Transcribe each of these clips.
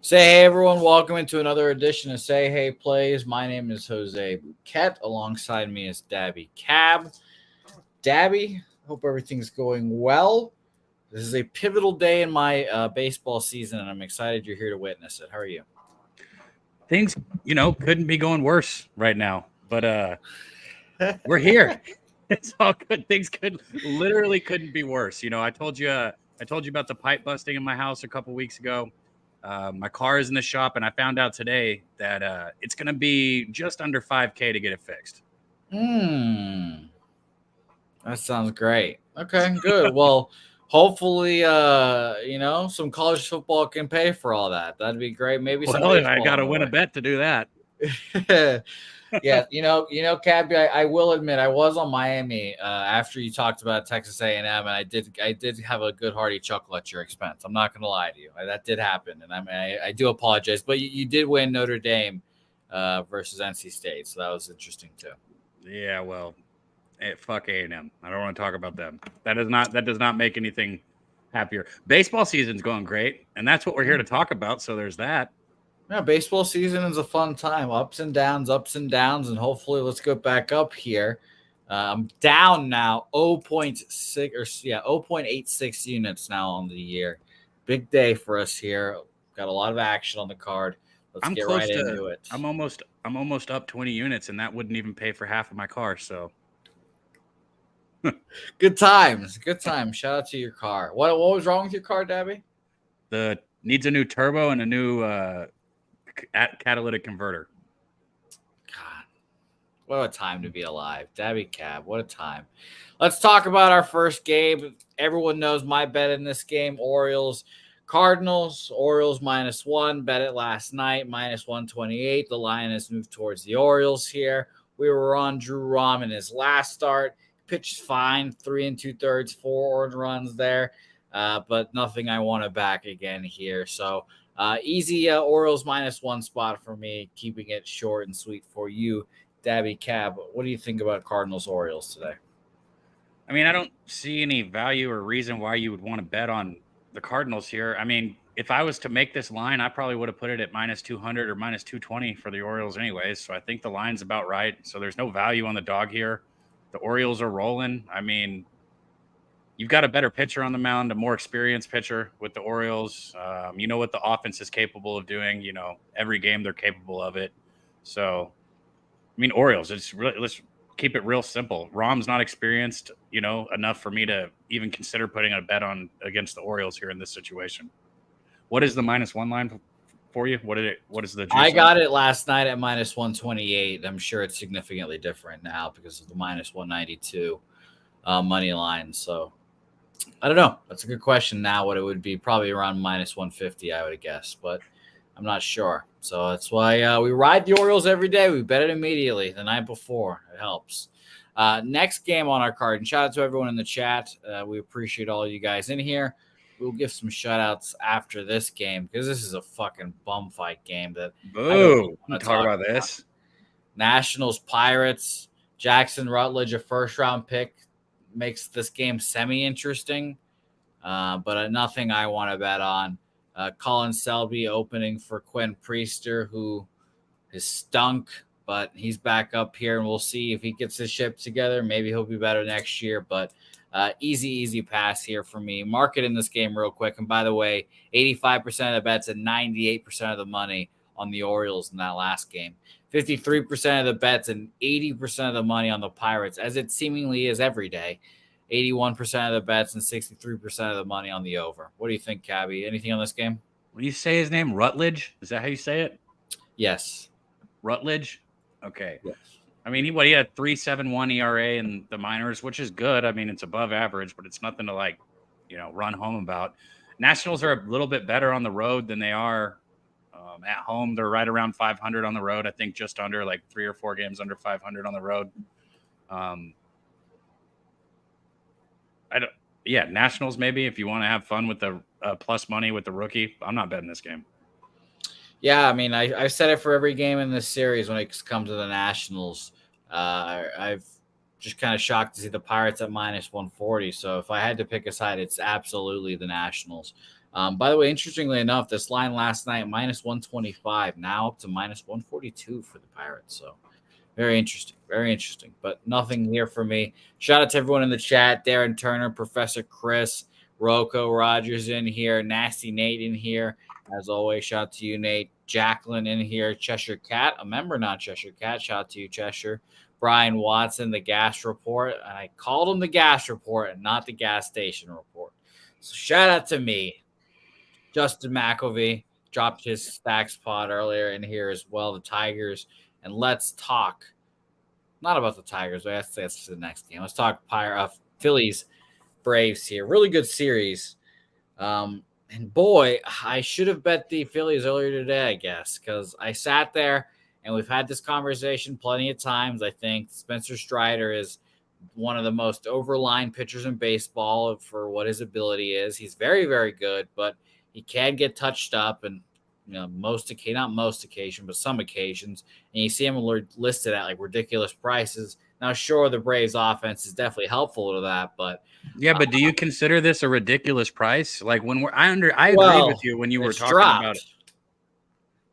Say hey, everyone. Welcome into another edition of Say Hey Plays. My name is Jose Bouquett. Alongside me is Dabby Cab. Dabby, hope everything's going well. This is a pivotal day in my baseball season, and I'm excited you're here to witness it. How are you? Things, couldn't be going worse right now, but we're here. It's all good. Things couldn't be worse. I told you about the pipe busting in my house a couple weeks ago. My car is in the shop, and I found out today that it's going to be just under $5,000 to get it fixed. That sounds great. Okay, good. Well, hopefully, some college football can pay for all that. That'd be great. Maybe some. I got to win a bet to do that. Yeah, Cabby, I will admit I was on Miami after you talked about Texas A&M, and I did have a good hearty chuckle at your expense. I'm not going to lie to you, that did happen, and I do apologize. But you did win Notre Dame versus NC State, so that was interesting too. Yeah, well, fuck A&M. I don't want to talk about them. That does not make anything happier. Baseball season's going great, and that's what we're here to talk about. So there's that. Yeah, baseball season is a fun time. Ups and downs, and hopefully let's go back up here. I'm down now 0.86 units now on the year. Big day for us here. Got a lot of action on the card. Let's get right into it. I'm almost up 20 units, and that wouldn't even pay for half of my car. So good times. Shout out to your car. What was wrong with your car, Dabby? Needs a new turbo and a new catalytic converter. God, what a time to be alive. Dabby Cab, what a time. Let's talk about our first game. Everyone knows my bet in this game, Orioles. Cardinals, Orioles -1. Bet it last night, -128. The line has moved towards the Orioles here. We were on Drew Rom in his last start. Pitched fine, 3 2/3, 4 earned runs there. But nothing I want to back again here. So easy Orioles -1 spot for me, keeping it short and sweet for you, Dabby Cab. What do you think about Cardinals Orioles today? I mean, I don't see any value or reason why you would want to bet on the Cardinals here. I mean, if I was to make this line, I probably would have put it at -200 or -220 for the Orioles anyways. So I think the line's about right. So there's no value on the dog here. The Orioles are rolling. I mean, you've got a better pitcher on the mound, a more experienced pitcher with the Orioles. You know what the offense is capable of doing. Every game they're capable of it. So, I mean, Orioles, let's keep it real simple. Rom's not experienced, enough for me to even consider putting a bet on against the Orioles here in this situation. What is the -1 line for you? What is the juice I got it last night at -128. I'm sure it's significantly different now because of the -192 money line. So I don't know. That's a good question now. What it would be, probably around -150, I would guess, but I'm not sure. So that's why we ride the Orioles every day. We bet it immediately the night before. It helps. Next game on our card, and shout out to everyone in the chat. We appreciate all you guys in here. We'll give some shout outs after this game because this is a fucking bum fight game that Boo. Talk about this. Nationals Pirates. Jackson Rutledge, a first round pick, makes this game semi-interesting, but nothing I want to bet on. Colin Selby opening for Quinn Priester, who has stunk, but he's back up here, and we'll see if he gets his ship together. Maybe he'll be better next year, but easy pass here for me. Market in this game real quick, and by the way, 85% of the bets and 98% of the money on the Orioles in that last game. 53% of the bets and 80% of the money on the Pirates, as it seemingly is every day. 81% of the bets and 63% of the money on the over. What do you think, Cabby? Anything on this game? When you say his name, Rutledge? Is that how you say it? Yes. Rutledge? Okay. Yes. I mean, he had 3.71 ERA in the minors, which is good. I mean, it's above average, but it's nothing to run home about. Nationals are a little bit better on the road than they are at home. They're right around 500 on the road. I think just under 3 or 4 games under 500 on the road. Yeah, Nationals maybe if you want to have fun with the plus money with the rookie. I'm not betting this game. Yeah, I mean, I've said it for every game in this series when it comes to the Nationals. I've just kind of shocked to see the Pirates at minus 140. So if I had to pick a side, it's absolutely the Nationals. By the way, interestingly enough, this line last night, minus 125, now up to minus 142 for the Pirates. So very interesting. Very interesting. But nothing here for me. Shout out to everyone in the chat. Darren Turner, Professor Chris, Rocco Rogers in here, Nasty Nate in here. As always, shout out to you, Nate. Jacqueline in here, Cheshire Cat, a member, not Cheshire Cat. Shout out to you, Cheshire. Brian Watson, the gas report. And I called him the gas report and not the gas station report. So shout out to me. Justin McElvey dropped his stacks pod earlier in here as well. The Tigers. And let's talk not about the Tigers, but that's the next game. Let's talk Phillies Braves here. Really good series. And boy, I should have bet the Phillies earlier today, I guess, because I sat there and we've had this conversation plenty of times. I think Spencer Strider is one of the most overlined pitchers in baseball for what his ability is. He's very, very good, but he can get touched up, and not most occasion, but some occasions. And you see him listed at like ridiculous prices. Now, sure, the Braves offense is definitely helpful to that, but yeah, but do you consider this a ridiculous price? Like when I agree with you when you were talking about it.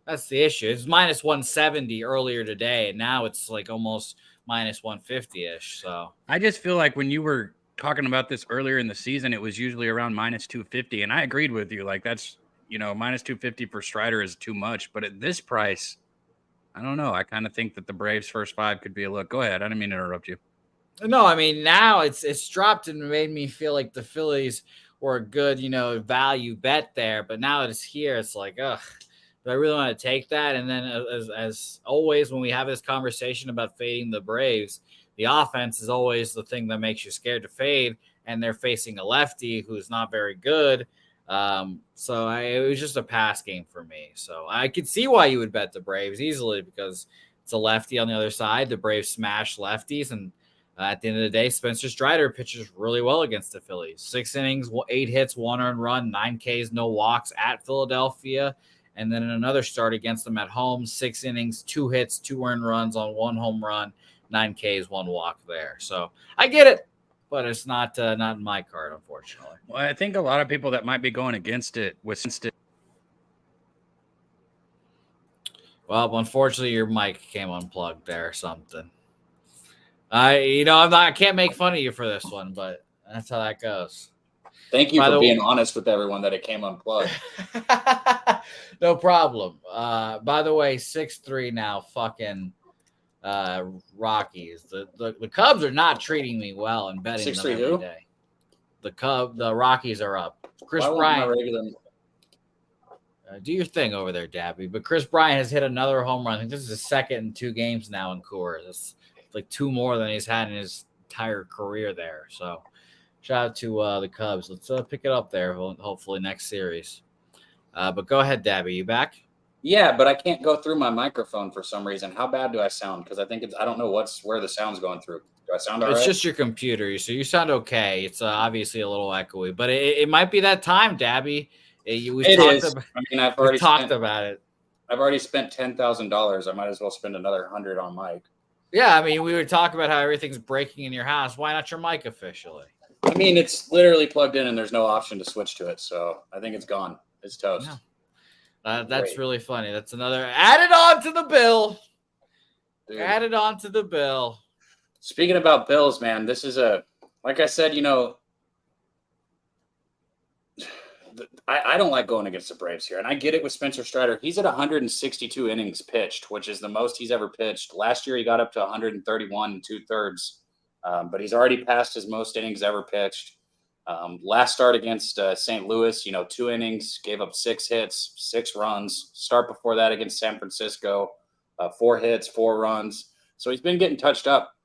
That's the issue. It's minus 170 earlier today, and now it's like almost minus 150-ish. So I just feel like when you were talking about this earlier in the season, it was usually around minus 250, and I agreed with you. Like that's minus 250 for Strider is too much, but at this price, I don't know. I kind of think that the Braves' first five could be a look. Go ahead. I didn't mean to interrupt you. No, I mean, now it's dropped and made me feel like the Phillies were a good, value bet there. But now that it's here, it's like, ugh, do I really want to take that? And then as always, when we have this conversation about fading the Braves, the offense is always the thing that makes you scared to fade. And they're facing a lefty who's not very good. So it was just a pass game for me. So I could see why you would bet the Braves easily because it's a lefty on the other side. The Braves smash lefties, and at the end of the day, Spencer Strider pitches really well against the Phillies. 6 innings, 8 hits, 1 earned run, 9 Ks, no walks at Philadelphia. And then in another start against them at home, 6 innings, 2 hits, 2 earned runs on 1 home run, 9 Ks, 1 walk there. So I get it, but it's not in my card, unfortunately. Well, I think a lot of people that might be going against it Well, unfortunately, your mic came unplugged there or something. I can't make fun of you for this one, but that's how that goes. Thank you for being honest with everyone that it came unplugged. No problem. By the way, 6-3 now, fucking Rockies. The Cubs are not treating me well and betting them every day. The Rockies are up. Chris Bryant. Do your thing over there, Dabby. But Chris Bryant has hit another home run. I think this is his second in 2 games now in Coors. It's like 2 more than he's had in his entire career there. So shout out to the Cubs. Let's pick it up there, hopefully next series. But go ahead, Dabby. You back? Yeah, but I can't go through my microphone for some reason. How bad do I sound? Because I think I don't know where the sound's going through. Do I sound all right? It's just your computer. So you sound okay. It's obviously a little echoey, but it might be that time, Dabby. I've already talked about it. I've already spent $10,000. I might as well spend another $100 on mic. Yeah, I mean, we were talking about how everything's breaking in your house. Why not your mic officially? I mean, it's literally plugged in and there's no option to switch to it. So I think it's gone. It's toast. Yeah. That's really funny. That's another added on to the bill. Dude. Added on to the bill. Speaking about bills, man, this is like I said, I don't like going against the Braves here. And I get it with Spencer Strider. He's at 162 innings pitched, which is the most he's ever pitched. Last year, he got up to 131 2/3. But he's already passed his most innings ever pitched. Last start against St. Louis, 2 innings, gave up 6 hits, 6 runs. Start before that against San Francisco, 4 hits, 4 runs. So he's been getting touched up.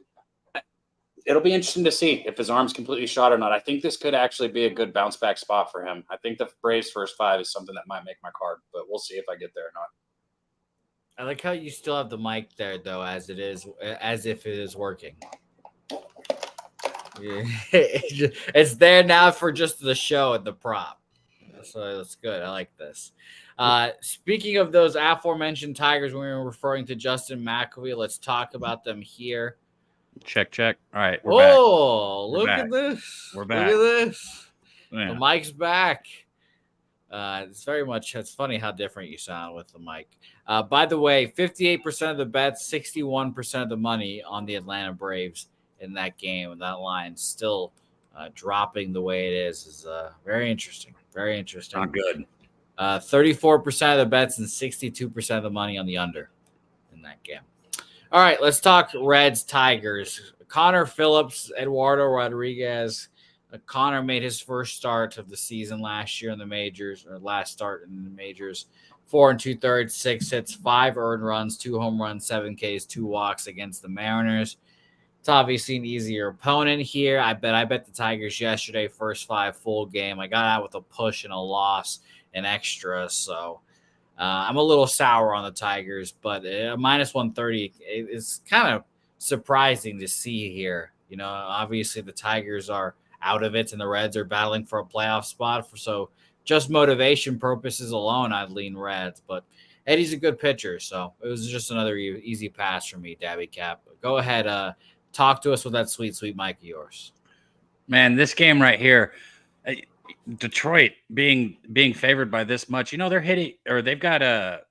It'll be interesting to see if his arm's completely shot or not. I think this could actually be a good bounce back spot for him. I think the Braves' first 5 is something that might make my card, but we'll see if I get there or not. I like how you still have the mic there, though, as if it is working. It's there now for just the show and the prop. So that's good. I like this. Speaking of those aforementioned Tigers, when we were referring to Justin McAvee, let's talk about them here. Check. All right, we're back. Look at this. We're back. Look at this. Yeah. The mic's back. It's funny how different you sound with the mic. By the way, 58% of the bets, 61% of the money on the Atlanta Braves in that game. And that line still dropping the way it is very interesting. Very interesting. Not good. 34% of the bets and 62% of the money on the under in that game. All right, let's talk Reds, Tigers. Connor Phillips, Eduardo Rodriguez. Connor made his first start of the season last year in the majors, or last start in the majors. 4 2/3, 6 hits, 5 earned runs, 2 home runs, 7 Ks, 2 walks against the Mariners. It's obviously an easier opponent here. I bet the Tigers yesterday, first 5 full game. I got out with a push and a loss and extra, so I'm a little sour on the Tigers, but minus 130 is kind of surprising to see here. You know, obviously the Tigers are out of it and the Reds are battling for a playoff spot. So just motivation purposes alone, I'd lean Reds, but Eddie's a good pitcher. So it was just another easy pass for me, Dabby Cap. Go ahead. Talk to us with that sweet mic of yours. Man, this game right here, Detroit being favored by this much, you know, they've got a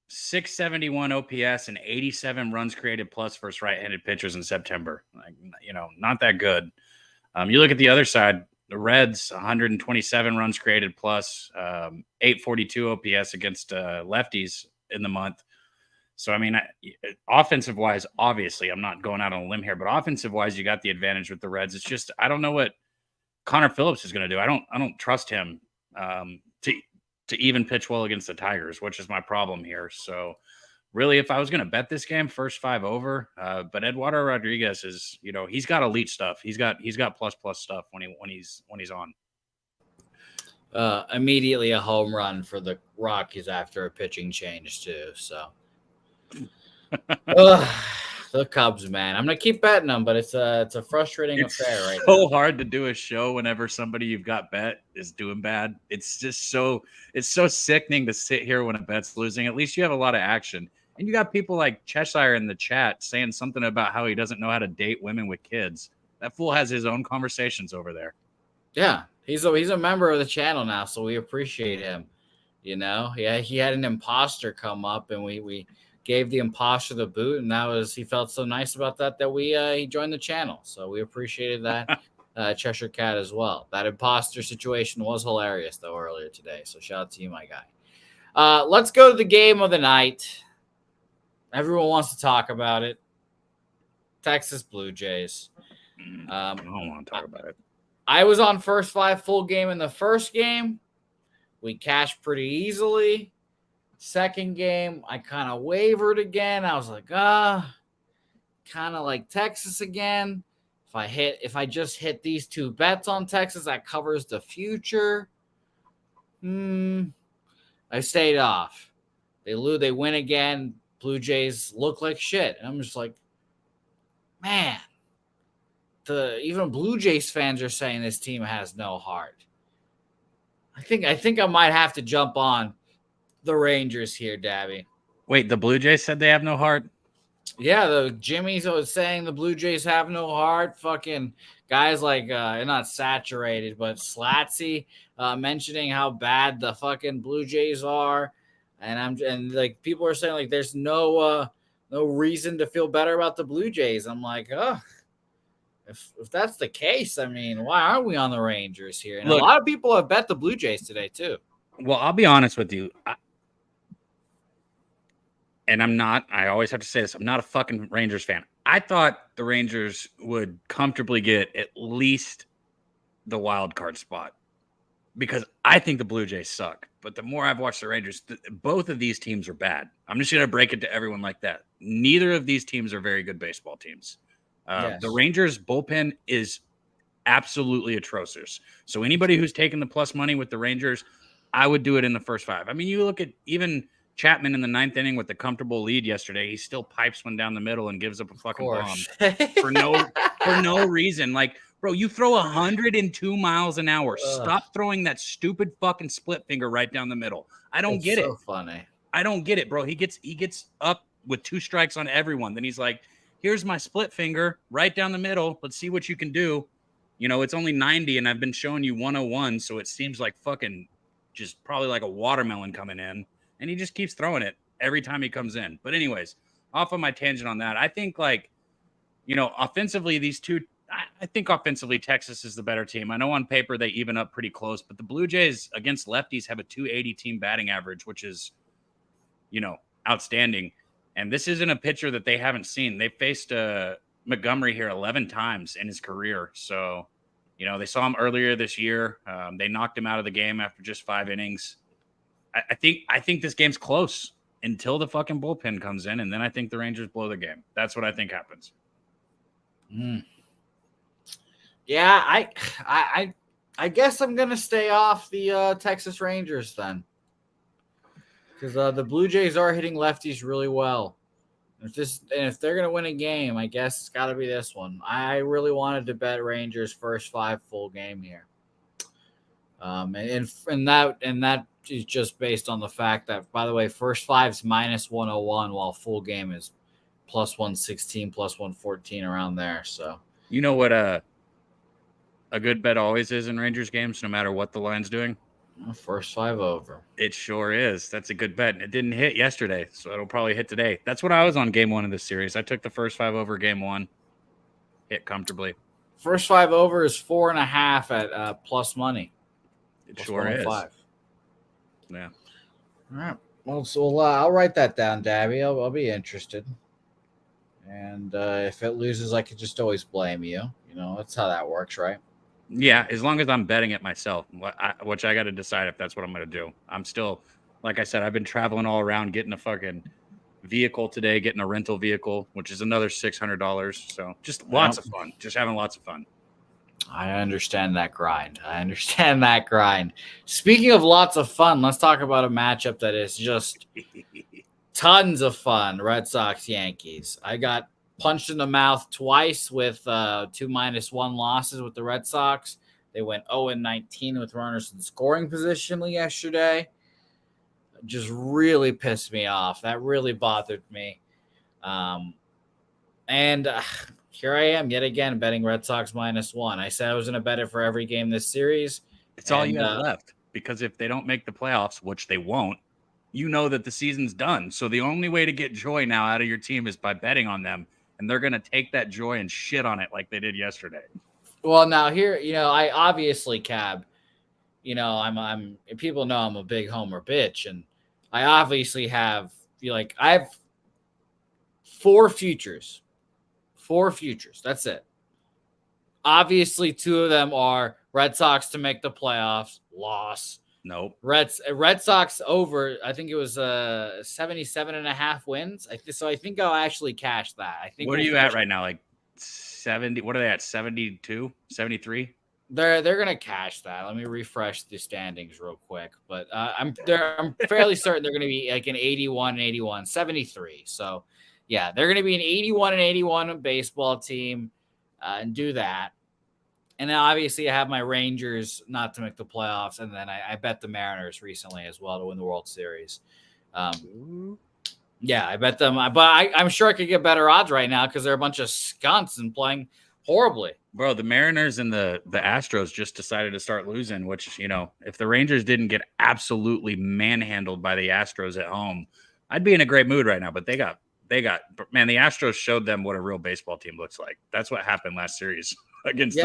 671 OPS and 87 runs created plus versus right-handed pitchers in September. Like, you know, not that good. You look at the other side, the Reds, 127 runs created plus, 842 OPS against lefties in the month. So, I mean, offensive-wise, obviously, I'm not going out on a limb here, but offensive-wise, you got the advantage with the Reds. It's just, I don't know what Connor Phillips is going to do. I don't trust him to even pitch well against the Tigers, which is my problem here. So, really, if I was going to bet this game, first 5 over. But Eduardo Rodriguez is, you know, he's got elite stuff. He's got plus stuff when he's on. Immediately a home run for the Rockies after a pitching change too. So. The Cubs, man. I'm gonna keep betting them, but it's a frustrating affair right now. So hard to do a show whenever somebody you've got bet is doing bad. It's just so sickening to sit here when a bet's losing. At least you have a lot of action, and you got people like Cheshire in the chat saying something about how he doesn't know how to date women with kids. That fool has his own conversations over there. Yeah, he's a member of the channel now, so we appreciate him. You know, yeah, he had an imposter come up, and we gave the imposter the boot, and he felt so nice about that he joined the channel. So we appreciated that. Cheshire Cat as well. That imposter situation was hilarious though earlier today. So shout out to you, my guy. Let's go to the game of the night. Everyone wants to talk about it. Texas Blue Jays. I don't want to talk about it. I was on first 5 full game in the first game. We cashed pretty easily. Second game, I kind of wavered again. I was like, kind of like Texas again. If I just hit these 2 bets on Texas, that covers the future. I stayed off. They win again. Blue Jays look like shit. And I'm just like, man, even Blue Jays fans are saying this team has no heart. I think I might have to jump on the Rangers here, Dabby. Wait, the Blue Jays said they have no heart? Yeah, the Jimmy's was saying the Blue Jays have no heart. Fucking guys like not saturated, but Slatsy mentioning how bad the fucking Blue Jays are, and like people are saying like there's no reason to feel better about the Blue Jays. I'm like, if that's the case, I mean, why aren't we on the Rangers here? And look, a lot of people have bet the Blue Jays today too. Well, I'll be honest with you. I always have to say this, I'm not a fucking Rangers fan. I thought the Rangers would comfortably get at least the wild card spot because I think the Blue Jays suck. But the more I've watched the Rangers, both of these teams are bad. I'm just going to break it to everyone like that. Neither of these teams are very good baseball teams. Yes. The Rangers bullpen is absolutely atrocious. So anybody who's taken the plus money with the Rangers, I would do it in the first 5. I mean, you look at even Chapman in the 9th inning with the comfortable lead yesterday, he still pipes one down the middle and gives up a fucking bomb for no reason. Like, bro, you throw 102 miles an hour. Stop throwing that stupid fucking split finger right down the middle. I don't get it. So funny. I don't get it, bro. He gets up with 2 strikes on everyone. Then he's like, here's my split finger right down the middle. Let's see what you can do. You know, it's only 90 and I've been showing you 101. So it seems like fucking just probably like a watermelon coming in. And he just keeps throwing it every time he comes in. But anyways, off of my tangent on that, I think like, you know, offensively, I think offensively, Texas is the better team. I know on paper they even up pretty close, but the Blue Jays against lefties have a 280 team batting average, which is, you know, outstanding. And this isn't a pitcher that they haven't seen. They faced Montgomery here 11 times in his career. So, you know, they saw him earlier this year. They knocked him out of the game after just 5 innings. I think this game's close until the fucking bullpen comes in, and then I think the Rangers blow the game. That's what I think happens. Yeah, I guess I'm gonna stay off the Texas Rangers then, because the Blue Jays are hitting lefties really well. If they're gonna win a game, I guess it's got to be this one. I really wanted to bet Rangers first 5 full game here, and that is just based on the fact that, by the way, first 5's -101, while full game is +116, +114 around there. So you know what a good bet always is in Rangers games, no matter what the line's doing? First 5 over. It sure is. That's a good bet. And it didn't hit yesterday, so it'll probably hit today. That's what I was on game 1 of this series. I took the first 5 over game 1. Hit comfortably. First 5 over is 4.5 at plus money. It sure is. Yeah. All right. Well, so I'll write that down, Dabby. I'll be interested. And if it loses, I could just always blame you. You know, that's how that works, right? Yeah, as long as I'm betting it myself, which I got to decide if that's what I'm going to do. I'm still, like I said, I've been traveling all around getting a fucking vehicle today, getting a rental vehicle, which is another $600. So just lots of fun, just having lots of fun. I understand that grind. Speaking of lots of fun, let's talk about a matchup that is just tons of fun. Red Sox, Yankees. I got punched in the mouth twice with 2 -1 losses with the Red Sox. They went 0-19 with runners in scoring position yesterday. Just really pissed me off. That really bothered me. And here I am yet again betting Red Sox -1. I said I was going to bet it for every game this series. It's all you have left, because if they don't make the playoffs, which they won't, you know that the season's done. So the only way to get joy now out of your team is by betting on them. And they're going to take that joy and shit on it like they did yesterday. Well, now here, you know, I obviously, Cab, you know, I'm people know I'm a big homer bitch. And I obviously have, I have 4 futures. 4 futures. That's it. Obviously, 2 of them are Red Sox to make the playoffs. Loss. Nope. Red Sox over, I think it was 77.5 wins. So I think I'll actually cash that. I think. What are you at right now? Like 70? What are they at? 72? 73? They're gonna cash that. Let me refresh the standings real quick. But I'm fairly certain they're gonna be like an 81-81, 73. So yeah, they're gonna be an 81-81 baseball team and do that. And then obviously I have my Rangers not to make the playoffs. And then I bet the Mariners recently as well to win the World Series. Yeah, I bet them. But I'm sure I could get better odds right now because they're a bunch of skunks and playing horribly. Bro, the Mariners and the Astros just decided to start losing, which, you know, if the Rangers didn't get absolutely manhandled by the Astros at home, I'd be in a great mood right now. But the Astros showed them what a real baseball team looks like. That's what happened last series against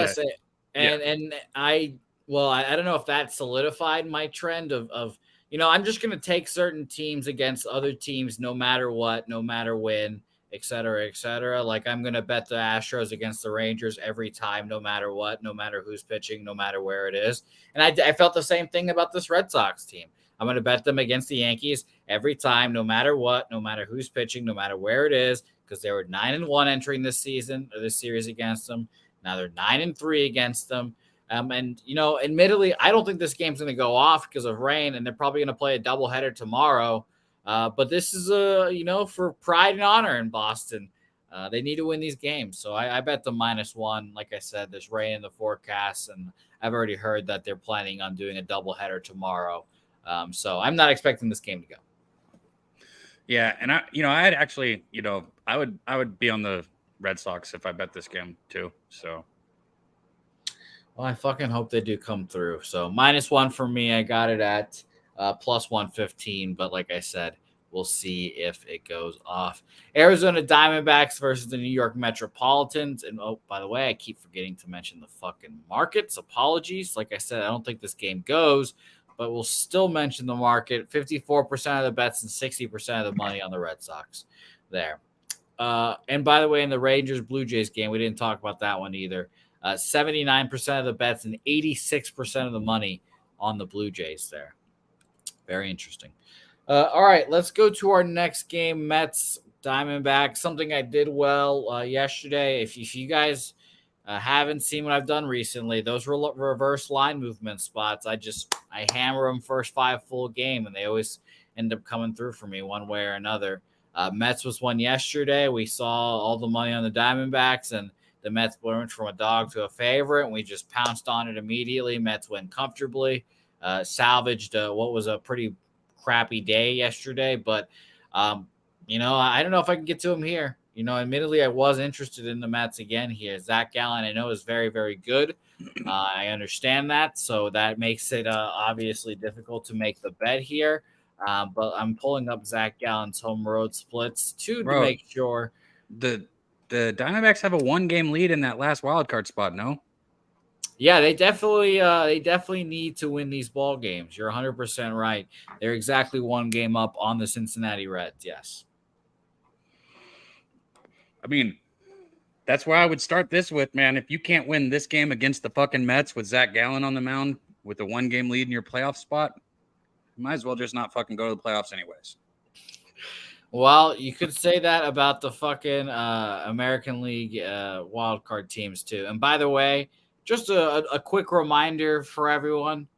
And I don't know if that solidified my trend of you know, I'm just going to take certain teams against other teams no matter what, no matter when, et cetera, et cetera. Like I'm going to bet the Astros against the Rangers every time, no matter what, no matter who's pitching, no matter where it is. And I felt the same thing about this Red Sox team. I'm going to bet them against the Yankees every time, no matter what, no matter who's pitching, no matter where it is, because they were 9-1 entering this season or this series against them. Now they're 9-3 against them. And, you know, admittedly, I don't think this game's going to go off because of rain, and they're probably going to play a doubleheader tomorrow But this is for pride and honor in Boston. They need to win these games. So I bet the -1. Like I said, there's rain in the forecast, and I've already heard that they're planning on doing a doubleheader tomorrow. So I'm not expecting this game to go. Yeah, and I had actually, I would be on the Red Sox if I bet this game too. So, well, I fucking hope they do come through. So -1 for me. I got it at plus 115. But like I said, we'll see if it goes off. Arizona Diamondbacks versus the New York Metropolitans. And oh, by the way, I keep forgetting to mention the fucking markets. Apologies. Like I said, I don't think this game goes, but we'll still mention the market. 54% of the bets and 60% of the money on the Red Sox there. And by the way, in the Rangers Blue Jays game, we didn't talk about that one either. 79% of the bets and 86% of the money on the Blue Jays there. Very interesting. All right, let's go to our next game, Mets Diamondbacks. Something I did well yesterday. If you guys haven't seen what I've done recently, those reverse line movement spots, I hammer them first 5 full game, and they always end up coming through for me one way or another. Mets was one yesterday. We saw all the money on the Diamondbacks, and the Mets went from a dog to a favorite, and we just pounced on it immediately. Mets win comfortably, salvaged what was a pretty crappy day yesterday, but I don't know if I can get to him here. Admittedly, I was interested in the Mets again here. Zach Gallen, I know, is very, very good. I understand that, so that makes it obviously difficult to make the bet here. But I'm pulling up Zach Gallen's home road splits to make sure. The Diamondbacks have a 1-game lead in that last wild card spot, no? Yeah, they definitely need to win these ball games. You're 100% right. They're exactly 1 game up on the Cincinnati Reds. Yes. I mean, that's where I would start this with, man. If you can't win this game against the fucking Mets with Zach Gallen on the mound with a 1-game lead in your playoff spot, you might as well just not fucking go to the playoffs anyways. Well, you could say that about the fucking American League wild card teams too. And by the way, just a quick reminder for everyone,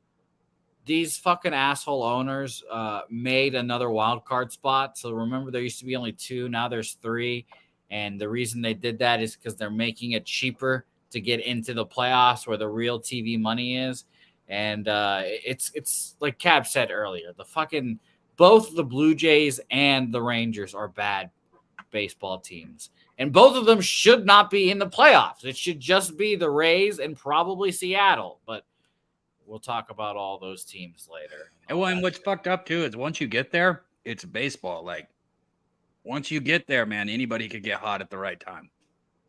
these fucking asshole owners made another wild card spot. So remember, there used to be only 2, now there's 3. And the reason they did that is because they're making it cheaper to get into the playoffs where the real TV money is. And it's like Cab said earlier, both the Blue Jays and the Rangers are bad baseball teams. And both of them should not be in the playoffs. It should just be the Rays and probably Seattle. But we'll talk about all those teams later. And what's fucked up, too, is once you get there, it's baseball. Like, once you get there, man, anybody could get hot at the right time.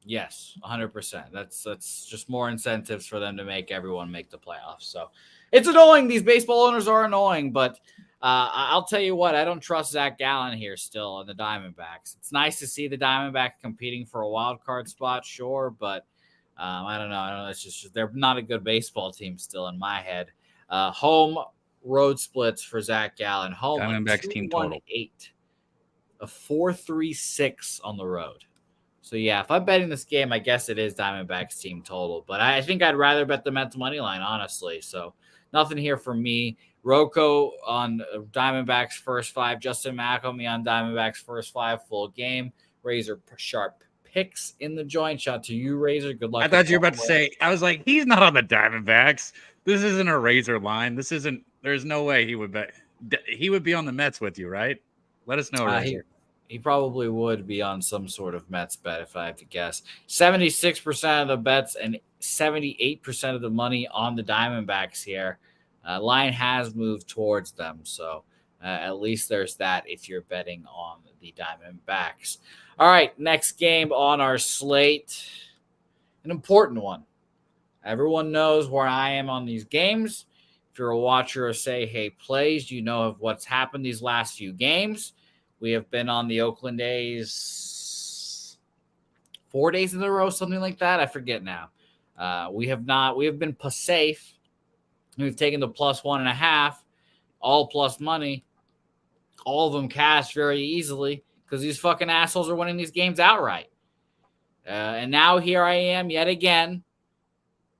Yes, 100%. That's just more incentives for them to make everyone make the playoffs. So it's annoying. These baseball owners are annoying, but I'll tell you what, I don't trust Zach Gallen here still in the Diamondbacks. It's nice to see the Diamondbacks competing for a wild card spot, sure, but I don't know. It's just they're not a good baseball team still in my head. Home road splits for Zach Gallen. Home Diamondbacks team total 8, a 4.36 on the road. So yeah, if I'm betting this game, I guess it is Diamondbacks team total. But I think I'd rather bet the Mets money line, honestly. So nothing here for me. Rocco on Diamondbacks first 5. Justin McElmy on Diamondbacks first 5 full game. Razor sharp picks in the joint. Shout to you, Razor. Good luck. I thought you were about to say, I was like, he's not on the Diamondbacks. This isn't a Razor line. There's no way he would bet. He would be on the Mets with you, right? Let us know, Razor. He probably would be on some sort of Mets bet if I have to guess. 76% of the bets and 78% of the money on the Diamondbacks here. Line has moved towards them, so at least there's that if you're betting on the Diamondbacks. All right, next game on our slate, an important one. Everyone knows where I am on these games. If you're a watcher or say, hey, plays, you know of what's happened these last few games. We have been on the Oakland A's 4 days in a row, something like that. I forget now. We have been safe. We've taken the +1.5, all plus money. All of them cash very easily because these fucking assholes are winning these games outright. And now here I am yet again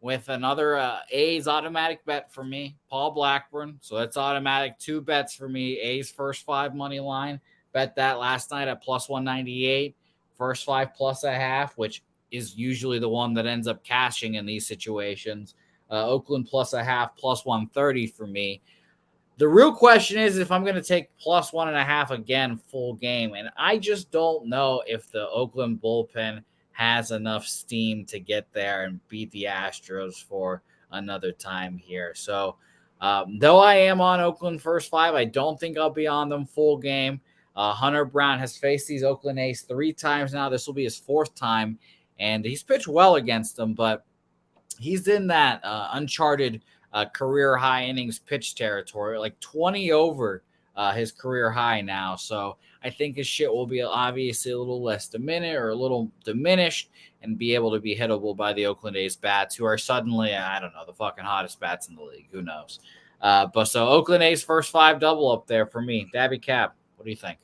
with another A's automatic bet for me, Paul Blackburn. So that's automatic 2 bets for me. A's first 5 money line. Bet that last night at plus 198. First 5 plus a half, which is usually the one that ends up cashing in these situations. Oakland plus a half, plus 130 for me. The real question is if I'm going to take plus 1.5 again, full game. And I just don't know if the Oakland bullpen has enough steam to get there and beat the Astros for another time here. So, though I am on Oakland first 5, I don't think I'll be on them full game. Hunter Brown has faced these Oakland A's 3 times now. This will be his 4th time, and he's pitched well against them, but he's in that uncharted career high innings pitch territory, like 20 over his career high now. So I think his shit will be obviously a little less diminished and be able to be hittable by the Oakland A's bats, who are suddenly, I don't know, the fucking hottest bats in the league. Who knows? But so Oakland A's first 5 double up there for me. Dabby Cap, what do you think?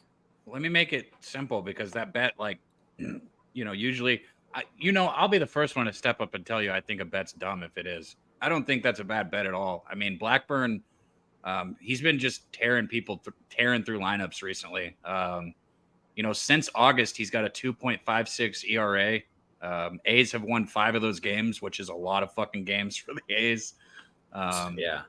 Let me make it simple because that bet, like, usually, I'll be the first one to step up and tell you I think a bet's dumb if it is. I don't think that's a bad bet at all. I mean, Blackburn, he's been just tearing through lineups recently. Since August, he's got a 2.56 ERA. A's have won 5 of those games, which is a lot of fucking games for the A's. Yeah.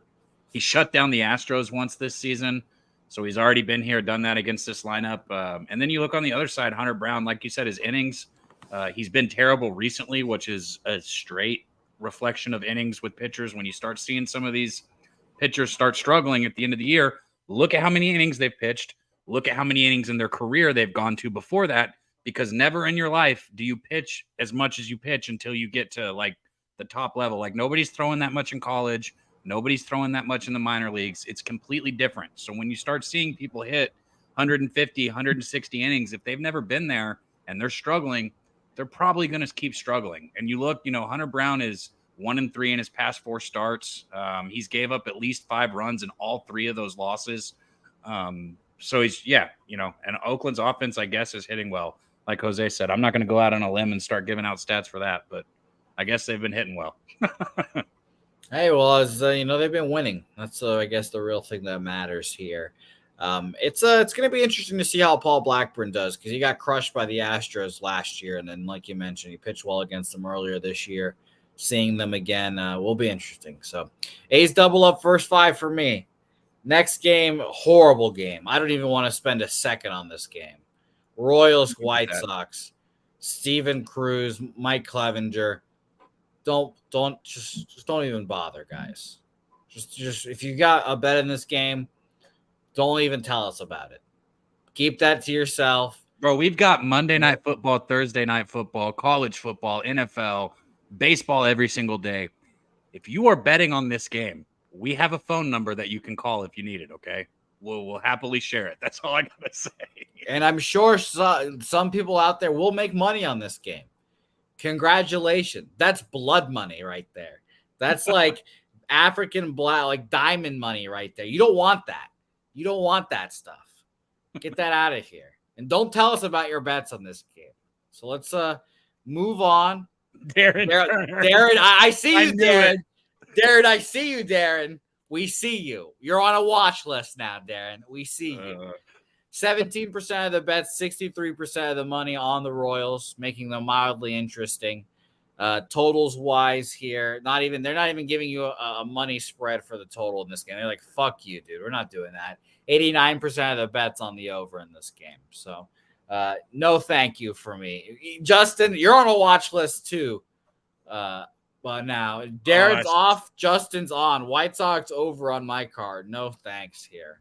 He shut down the Astros once this season. So he's already been here, done that against this lineup. And then you look on the other side, Hunter Brown, like you said, his innings, he's been terrible recently, which is a straight reflection of innings with pitchers. When you start seeing some of these pitchers start struggling at the end of the year, look at how many innings they've pitched. Look at how many innings in their career they've gone to before that, because never in your life do you pitch as much as you pitch until you get to like the top level. Like nobody's throwing that much in college. Nobody's throwing that much in the minor leagues. It's completely different. So when you start seeing people hit 150, 160 innings, if they've never been there and they're struggling, they're probably going to keep struggling. And you look, Hunter Brown is 1-3 in his past 4 starts. He's gave up at least 5 runs in all 3 of those losses. So he's, and Oakland's offense, I guess, is hitting well. Like Jose said, I'm not going to go out on a limb and start giving out stats for that, but I guess they've been hitting well. Hey, well, as they've been winning. That's I guess the real thing that matters here. It's going to be interesting to see how Paul Blackburn does, because he got crushed by the Astros last year, and then, like you mentioned, he pitched well against them earlier this year. Seeing them again will be interesting. So, A's double up first 5 for me. Next game, horrible game. I don't even want to spend a second on this game. Royals, White Sox, Steven Cruz, Mike Clevenger. Don't even bother, guys. Just if you got a bet in this game, don't even tell us about it. Keep that to yourself. Bro, we've got Monday Night Football, Thursday Night Football, college football, NFL, baseball every single day. If you are betting on this game, we have a phone number that you can call if you need it, okay? We'll happily share it. That's all I got to say. And I'm sure some people out there will make money on this game. Congratulations. That's blood money right there. That's like African black, like diamond money right there. You don't want that. You don't want that stuff. Get that out of here. And don't tell us about your bets on this game. So let's move on. Darren, I see you, Darren. Darren, I see you, Darren. We see you. You're on a watch list now, Darren. We see you. 17% of the bets, 63% of the money on the Royals, making them mildly interesting. Totals wise here, they're not even giving you a money spread for the total in this game. They're like, fuck you, dude. We're not doing that. 89% of the bets on the over in this game. So no thank you for me. Justin, you're on a watch list too. But now Darren's off, Justin's on. White Sox over on my card. No thanks here.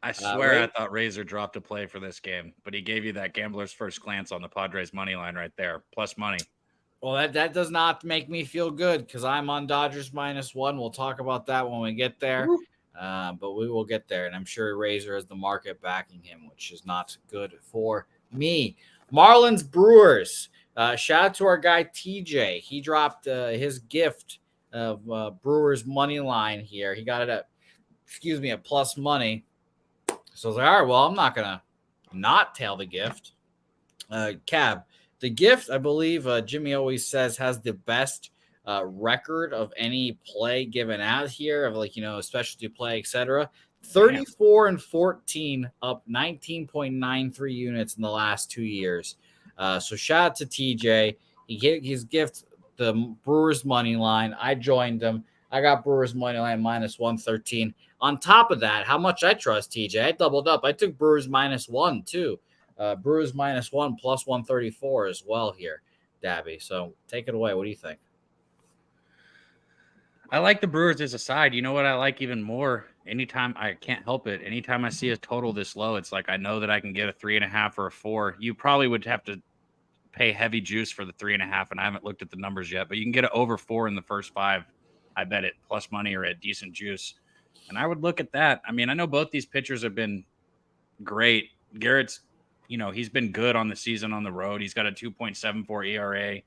I swear I thought Razor dropped a play for this game, but he gave you that gambler's first glance on the Padres money line right there, plus money. Well, that does not make me feel good because I'm on Dodgers -1. We'll talk about that when we get there, but we will get there, and I'm sure Razor has the market backing him, which is not good for me. Marlins Brewers. Shout out to our guy TJ. He dropped his gift of Brewers money line here. He got it at plus money. So I was like, all right, well, I'm not going to not tail the gift. Cab, the gift, I believe Jimmy always says, has the best record of any play given out here of like, specialty play, etc. 34-14, up 19.93 units in the last 2 years. So shout out to TJ. He's gift the Brewers money line. I joined him. I got Brewers money line -113. On top of that, how much I trust TJ. I doubled up. I took Brewers -1 too. Brewers -1 plus 134 as well here, Dabby. So take it away. What do you think? I like the Brewers as a side. You know what I like even more? Anytime I can't help it. Anytime I see a total this low, it's like I know that I can get a 3.5 or a 4. You probably would have to pay heavy juice for the 3.5, and I haven't looked at the numbers yet. But you can get it over 4 in the first 5. I bet it plus money or at decent juice, and I would look at that. I mean, I know both these pitchers have been great. Garrett's, he's been good on the season on the road. He's got a 2.74 ERA.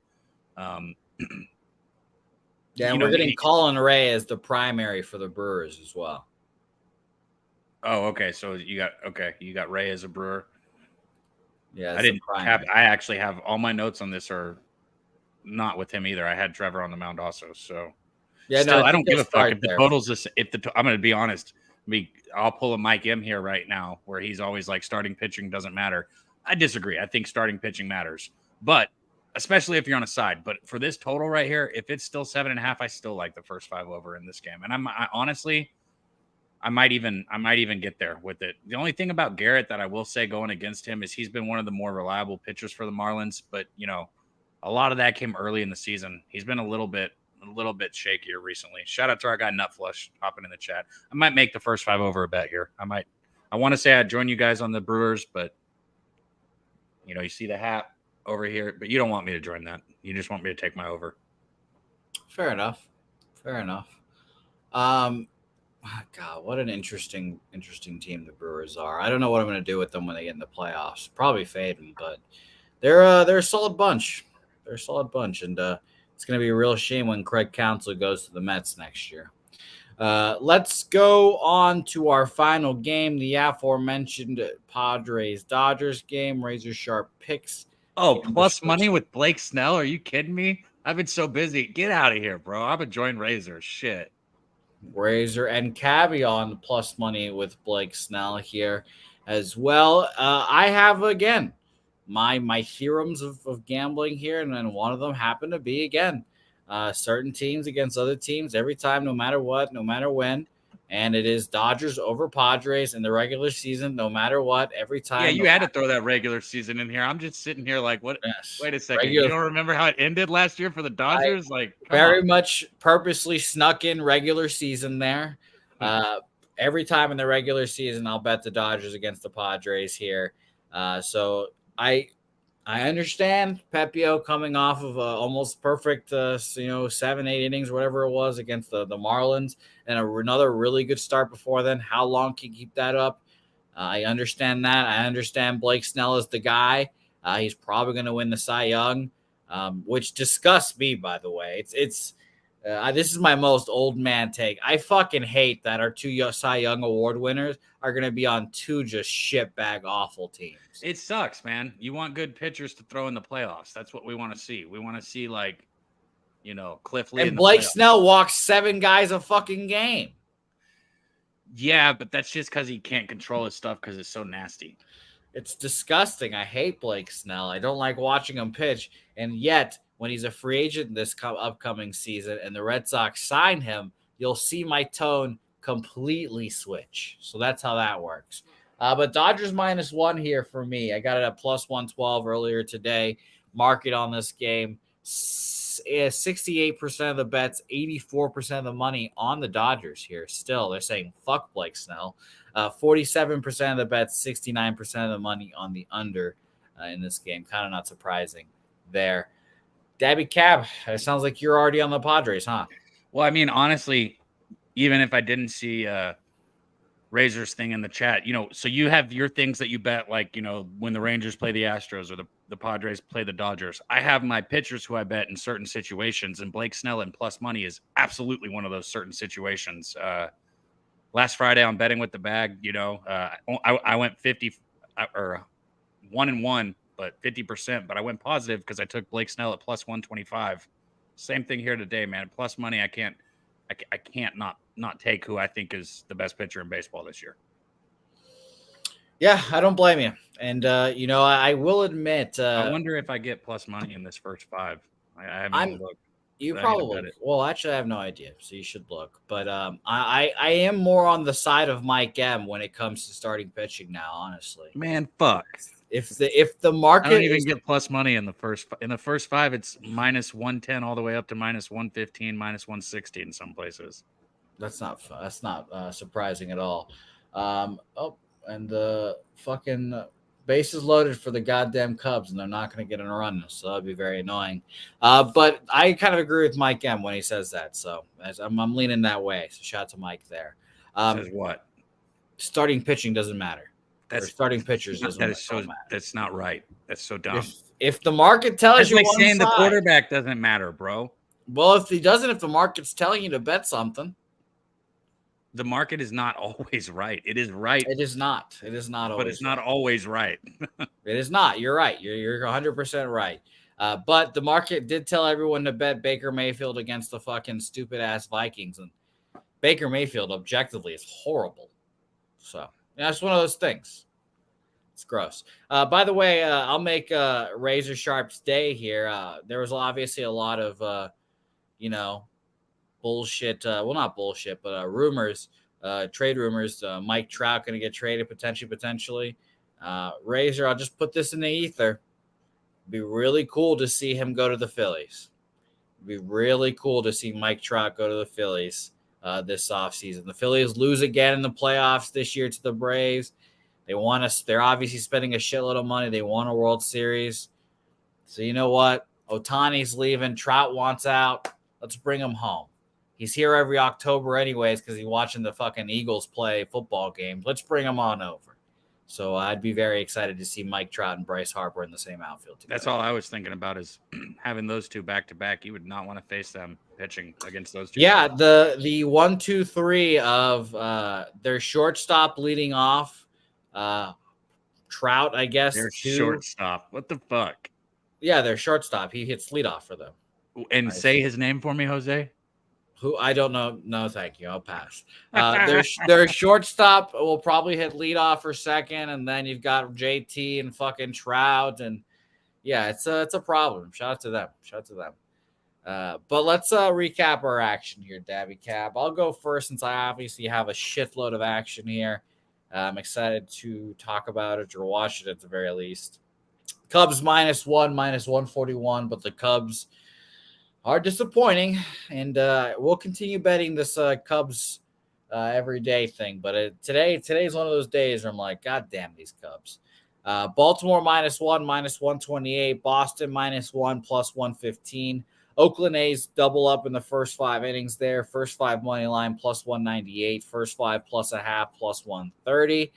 Yeah, and we're getting Colin Ray as the primary for the Brewers as well. Oh, okay. So you got Ray as a Brewer. Yeah, I actually have all my notes on this are not with him either. I had Trevor on the mound also. So yeah, still, no, I don't give a fuck if the total's this. I'm going to be honest. I'll pull a Mike M here right now, where he's always like starting pitching doesn't matter. I disagree. I think starting pitching matters, but especially if you're on a side. But for this total right here, if it's still 7.5, I still like the first 5 over in this game. And I honestly, I might even get there with it. The only thing about Garrett that I will say going against him is he's been one of the more reliable pitchers for the Marlins. But a lot of that came early in the season. He's been a little bit shakier recently. Shout out to our guy Nutflush hopping in the chat. I might make the first 5 over a bet here. I want to say I'd join you guys on the Brewers, but you see the hat over here, but you don't want me to join that. You just want me to take my over. Fair enough. God, what an interesting team the Brewers are. I don't know what I'm going to do with them when they get in the playoffs. Probably fade them, but they're a solid bunch. And it's going to be a real shame when Craig Counsell goes to the Mets next year. Let's go on to our final game, the aforementioned Padres-Dodgers game. Razor sharp picks. Oh, plus money with Blake Snell? Are you kidding me? I've been so busy. Get out of here, bro. I'm enjoying Razor. Shit. Razor and Cabby on plus money with Blake Snell here as well. I have, again, my theorems of gambling here, and then one of them happened to be, again, certain teams against other teams every time, no matter what, no matter when. And it is Dodgers over Padres in the regular season, no matter what, every time. Yeah, you had to throw that regular season in here. I'm just sitting here like, what? Yes. Wait a second. You don't remember how it ended last year for the Dodgers? Much purposely snuck in regular season there. Every time in the regular season, I'll bet the Dodgers against the Padres here. So I understand Pepio coming off of almost perfect, 7-8 innings, whatever it was, against the Marlins, and another really good start before then. How long can you keep that up? I understand that. I understand Blake Snell is the guy. He's probably going to win the Cy Young, which disgusts me, by the way. This is my most old man take. I fucking hate that our 2 Cy Young Award winners are going to be on 2 just shitbag awful teams. It sucks, man. You want good pitchers to throw in the playoffs. That's what we want to see. We want to see, Cliff Lee. And Blake Snell walks 7 guys a fucking game. Yeah, but that's just because he can't control his stuff because it's so nasty. It's disgusting. I hate Blake Snell. I don't like watching him pitch. And yet, when he's a free agent this upcoming season and the Red Sox sign him, you'll see my tone completely switch. So that's how that works. But Dodgers -1 here for me. I got it at plus 112 earlier today. Market on this game. 68% of the bets, 84% of the money on the Dodgers here. Still, they're saying fuck Blake Snell. 47% of the bets, 69% of the money on the under in this game. Kind of not surprising there. Dabby Cab, it sounds like you're already on the Padres, huh? Well, I mean, honestly, even if I didn't see Razor's thing in the chat, so you have your things that you bet, like, when the Rangers play the Astros or the Padres play the Dodgers. I have my pitchers who I bet in certain situations, and Blake Snell and plus money is absolutely one of those certain situations. Last Friday on Betting with the Bag, I went 50 or 1-1, but 50%, but I went positive because I took Blake Snell at plus 125. Same thing here today, man. Plus money, I can't not take who I think is the best pitcher in baseball this year. Yeah, I don't blame you. And I will admit, I wonder if I get plus money in this first 5. I haven't even looked. You probably. Well, actually, I have no idea, so you should look. But I am more on the side of Mike M when it comes to starting pitching now. Honestly, man, fuck. If the market, I don't even get plus money in the first 5. It's minus 110 all the way up to minus 115, minus 160 in some places. That's not surprising at all. And the fucking bases loaded for the goddamn Cubs, and they're not going to get in a run, so that'd be very annoying. But I kind of agree with Mike M when he says that, so I'm leaning that way. So shout out to Mike there. Says what? Starting pitching doesn't matter. Starting pitchers doesn't matter. That's not right. That's so dumb. If the market tells you, like saying the quarterback doesn't matter, bro. Well, if the market's telling you to bet something. The market is not always right. It is right. It is not. It is not always. But it's not always right. It is not. You're right. You're 100% right. But the market did tell everyone to bet Baker Mayfield against the fucking stupid ass Vikings, and Baker Mayfield objectively is horrible. So it's one of those things. It's gross. By the way, I'll make Razor Sharp's day here. There was obviously a lot of bullshit. Well, not bullshit, but rumors, trade rumors. Mike Trout going to get traded potentially. Razor, I'll just put this in the ether. It'd be really cool to see him go to the Phillies. It'd be really cool to see Mike Trout go to the Phillies this offseason. The Phillies lose again in the playoffs this year to the Braves. They're obviously spending a shitload of money. They want a World Series. So you know what? Ohtani's leaving. Trout wants out. Let's bring him home. He's here every October anyways because he's watching the fucking Eagles play football games. Let's bring him on over. So I'd be very excited to see Mike Trout and Bryce Harper in the same outfield together. That's all I was thinking about is having those two back to back. You would not want to face them pitching against those two. Yeah, the 1, 2, 3 of their shortstop leading off. Trout, I guess. Their shortstop. What the fuck? Yeah, their shortstop. He hits leadoff for them. And say his name for me, Jose. Who I don't know. No, thank you. I'll pass. Their shortstop will probably hit leadoff for second, and then you've got JT and fucking Trout, and yeah, it's a problem. Shout out to them. But let's recap our action here, Dabby Cab. I'll go first since I obviously have a shitload of action here. I'm excited to talk about it or watch it at the very least. Cubs -1, -141, but the Cubs are disappointing, and we'll continue betting this Cubs everyday thing. But today's one of those days where I'm like, God damn these Cubs. Baltimore -1, -128. Boston -1, +115. Oakland A's double up in the first 5 innings there. First 5 money line +198. First 5 +0.5 +130.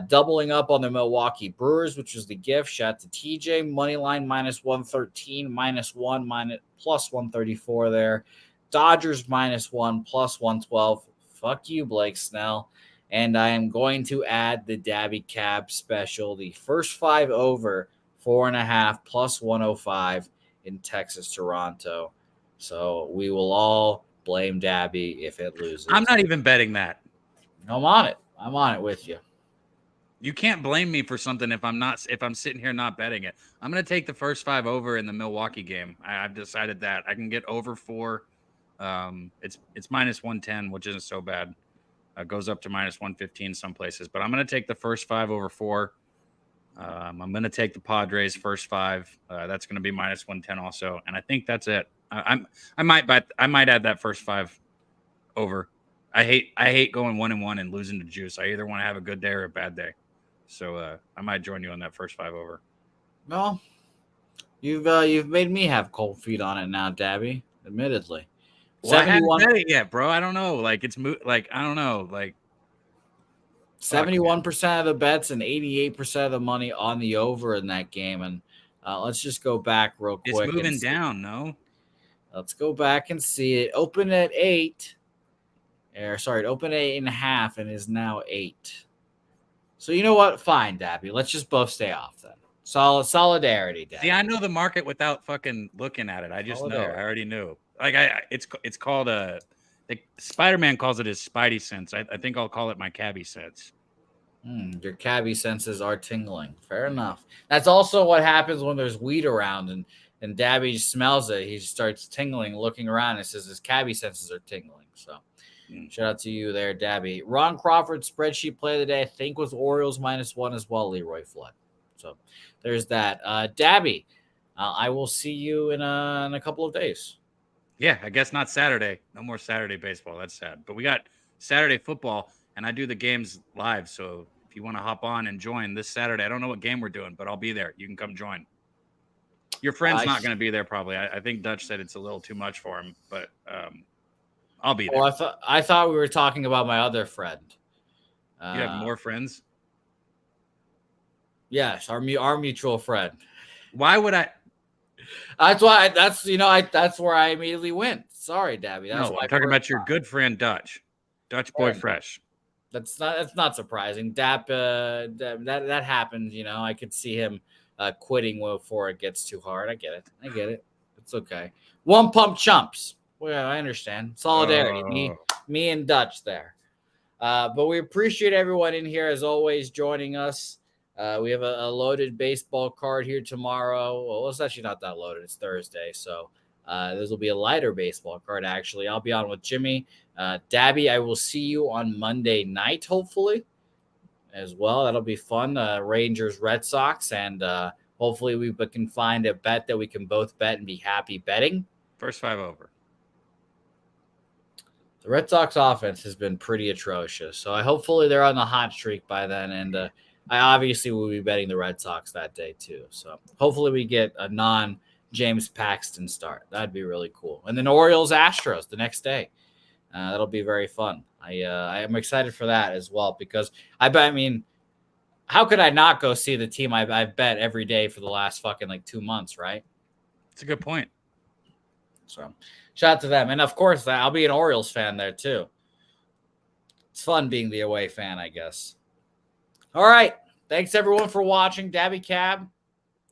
Doubling up on the Milwaukee Brewers, which was the gift. Shout out to TJ. Money line -113, -1, +134 there. Dodgers -1, +112. Fuck you, Blake Snell. And I am going to add the Dabby Cab special, the first 5 over 4.5 +105 in Texas, Toronto. So we will all blame Dabby if it loses. I'm not even betting that. I'm on it. I'm on it with you. You can't blame me for something if I'm sitting here not betting it. I'm going to take the first 5 over in the Milwaukee game. I've decided that I can get over 4. It's -110, which isn't so bad. Goes up to -115 some places, but I'm going to take the first 5 over 4. I'm going to take the Padres first 5. That's going to be -110 also, and I think that's it. I might add that first 5 over. I hate going 1-1 and losing to juice. I either want to have a good day or a bad day. So I might join you on that first 5 over. Well, you've made me have cold feet on it now, Dabby. Admittedly, well, I haven't bet it yet, bro. I don't know. Like I don't know. Like 71% of the bets and 88% of the money on the over in that game. And let's just go back real quick. It's moving down. No, let's go back and see it. Open at 8. It opened at 8.5 and is now 8. So you know what? Fine, Dabby. Let's just both stay off then. Solidarity, Dad. See, I know the market without fucking looking at it. I just know. I already knew. Like it's called Spider-Man calls it his Spidey sense. I think I'll call it my cabbie sense. Your cabbie senses are tingling. Fair enough. That's also what happens when there's weed around and Dabby smells it. He starts tingling, looking around, and says his cabbie senses are tingling. So shout out to you there, Dabby. Ron Crawford's spreadsheet play of the day, I think, was Orioles -1 as well, Leroy Flood. So there's that. Dabby, I will see you in a couple of days. Yeah, I guess not Saturday. No more Saturday baseball. That's sad. But we got Saturday football, and I do the games live. So if you want to hop on and join this Saturday, I don't know what game we're doing, but I'll be there. You can come join. Your friend's not going to be there probably. I think Dutch said it's a little too much for him, but I'll be there. Well, I thought we were talking about my other friend. You have more friends? Yes, our mutual friend. Why would I? That's why. That's where I immediately went. Sorry, Dabby. That's why I'm talking about your good friend Dutch Boy Fresh. That's not surprising. That happens. I could see him quitting before it gets too hard. I get it. It's okay. One pump chumps. Well, I understand. Solidarity. Me and Dutch there. But we appreciate everyone in here as always joining us. We have a loaded baseball card here tomorrow. Well, it's actually not that loaded. It's Thursday. So this will be a lighter baseball card, actually. I'll be on with Jimmy. Dabby, I will see you on Monday night, hopefully, as well. That'll be fun. Rangers, Red Sox. And hopefully we can find a bet that we can both bet and be happy betting. First 5 over. The Red Sox offense has been pretty atrocious. So hopefully they're on the hot streak by then. And I obviously will be betting the Red Sox that day too. So hopefully we get a non-James Paxton start. That'd be really cool. And then Orioles, Astros the next day. That'll be very fun. I am excited for that as well because how could I not go see the team I've bet every day for the last fucking 2 months, right? That's a good point. So shout out to them. And of course, I'll be an Orioles fan there too. It's fun being the away fan, I guess. All right. Thanks, everyone, for watching. Dabby Cab,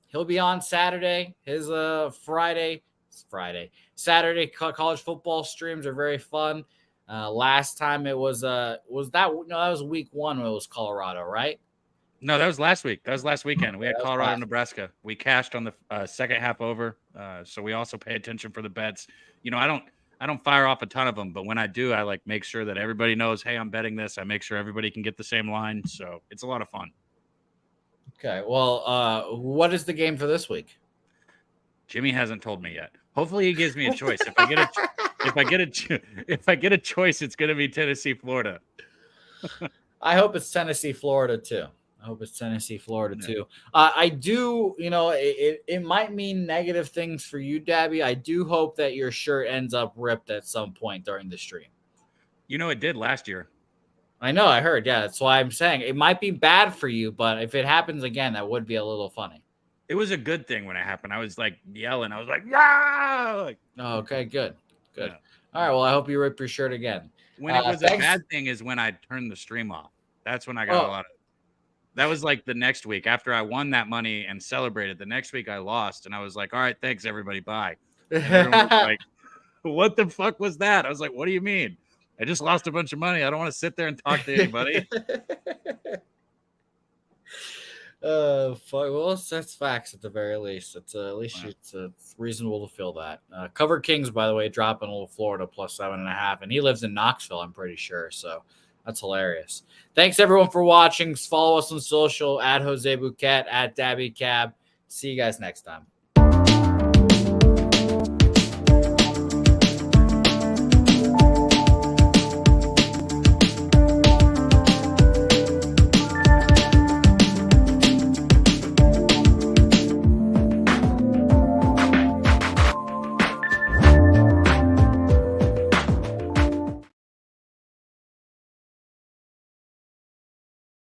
he'll be on Saturday. His Saturday college football streams are very fun. Last time it was that was week 1 when it was Colorado, right? No, that was last week. That was last weekend. We had Colorado, Nebraska. We cashed on the second half over. So we also pay attention for the bets. I don't fire off a ton of them, but when I do, I make sure that everybody knows, hey, I'm betting this. I make sure everybody can get the same line. So it's a lot of fun. Okay. Well, what is the game for this week? Jimmy hasn't told me yet. Hopefully he gives me a choice. If I get a choice, it's going to be Tennessee, Florida. I hope it's Tennessee, Florida too. I do, it might mean negative things for you, Dabby. I do hope that your shirt ends up ripped at some point during the stream. It did last year. I know, I heard. Yeah, that's why I'm saying it might be bad for you, but if it happens again, that would be a little funny. It was a good thing when it happened. I was yelling. I was like, yeah! Oh, okay, good. Yeah. All right, well, I hope you rip your shirt again. When it was a bad thing is when I turned the stream off. That's when I got a lot of. That was the next week after I won that money and celebrated. The next week I lost, and I was like, all right, thanks, everybody. Bye. And everyone was like, what the fuck was that? I was like, what do you mean? I just lost a bunch of money. I don't want to sit there and talk to anybody. Fuck. Well, that's facts at the very least. It's it's reasonable to feel that. Cover Kings, by the way, dropping a little Florida +7.5, and he lives in Knoxville, I'm pretty sure. So that's hilarious. Thanks everyone for watching. Follow us on social at Jose Bouquett, at Dabby Cab. See you guys next time.